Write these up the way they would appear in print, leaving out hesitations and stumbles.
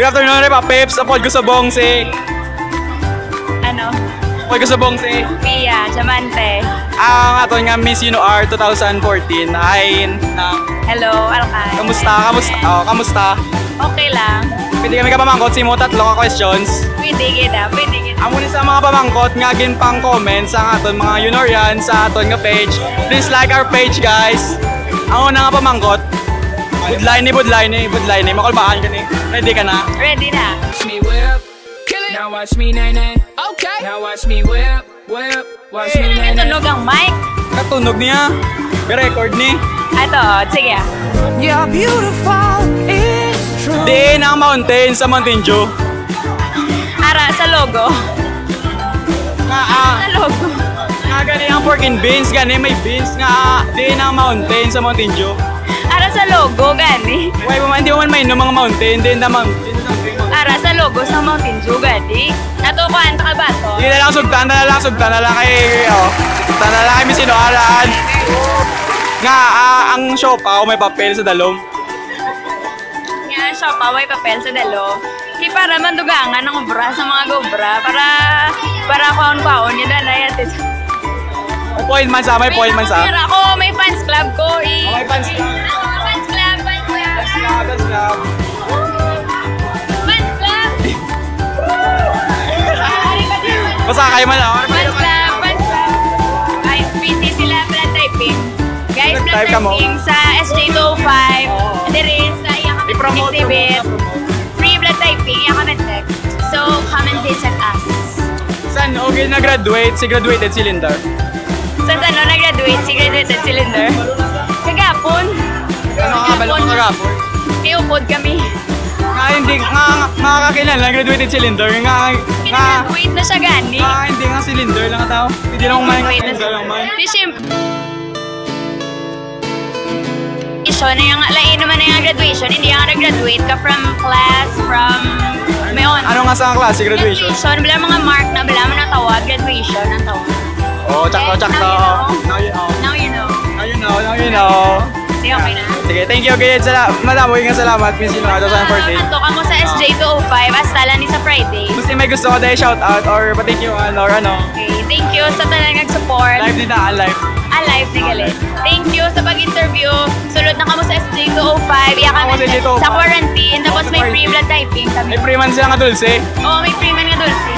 afternoon, Repa Peps. Apod ko sa bongse. Ano? Apod ko sa bongse. Pia, Diamante. Ang aton nga Miss UNOR 2014. Hi. Hello, Alkay. Kamusta? Kamusta? Okay lang. Pwede kami kapamangkot si mo tatlo ka questions. Pwede kita. Amo ni sa mga pamangkot nga gin pang comments sa aton mga UNORian sa aton nga page. Please like our page, guys. Ang una nga pamangkot. Budline ni. Makulbaan ka ni. Ready ka na? Ready na. Me whip, kill it. Now watch me nay nay. Okay. Now watch me whip. Watch me nay nay. Tunog ang mic. Katunog niya. Record ni. Ito, sige. You're beautiful, it's true. Diin ang mountain sa Mountain Dew. Ara, sa logo. Sa logo. Nga gani ang pork and beans. Gani may beans nga. Diin ang mountain sa Mountain Dew. Ara, sa logo, gani. Why mo man, hindi mo man mainom mga mountain. Diin na mountain. Ara, sa logo, sa Mountain Dew, gani. Natukuhan ka ba to? Hindi na lang sugtan na lang kay, sugtan na lang kay Miss UNORian. Nga, ang siopaw may papel sa dalom. Nga, siopaw may papel sa dalo. Di para mandugangan ng obra sa mga gobra. Para kaon-kaon niya na nayatis. May point man sa. Pero ako, may fans club ko. May fans club. Fans club. Fans club. Fans club. Basta kayo man ako. Fans club. Ay, busy sila plan typing. Guys, plan Nag-type ka mo? typing sa SJ205. There is sa Iyakamet I-promote exhibit. Free blood typing, Iyakamet Tech. So, come and visit us. Saan? Okay, nag-graduate. Si graduated cylinder. Sa ano nag-graduate, si graduated cylinder. Kagapon. Ano nga ba lang kagapon? Iupod kami. Nga hindi, nga kakailan lang graduated cylinder. Graduate na siya gani. Hindi nga cylinder lang ka tao. Hindi lang kumain ka cylinder lang man. Di siyempre. Na yung lain naman na yung graduation, hindi yung nag-graduate ka from class, from mayon. Ano nga sa klase graduation? Bala mga mark na, bala mo na tawag, graduation ang tawag. Oh, tsakto. Now you know. Now you know. Now you know. Sige, okay na. Sige, thank you again. Madam, salamat. Miss UNOR 2014. Kanto ka mo sa SJ205, hasta lang ni sa Friday. Gusto may gusto ko dahil shout out or pa-thank you or ano. Okay, thank you sa talagang nag-support. Live din na, live. Live ni Galit. Thank you sa pag-interview. Sulod na kamo sa SJ205. Iyak kami Ako sa SJ205. sa quarantine. Tapos may free blood typing kami. May free man siya nga dulce. Oo, may free man nga dulce.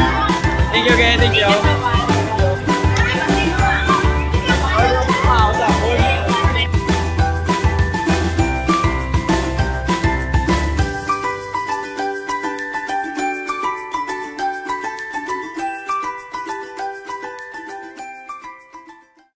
Thank you again, thank you. Thank you so much.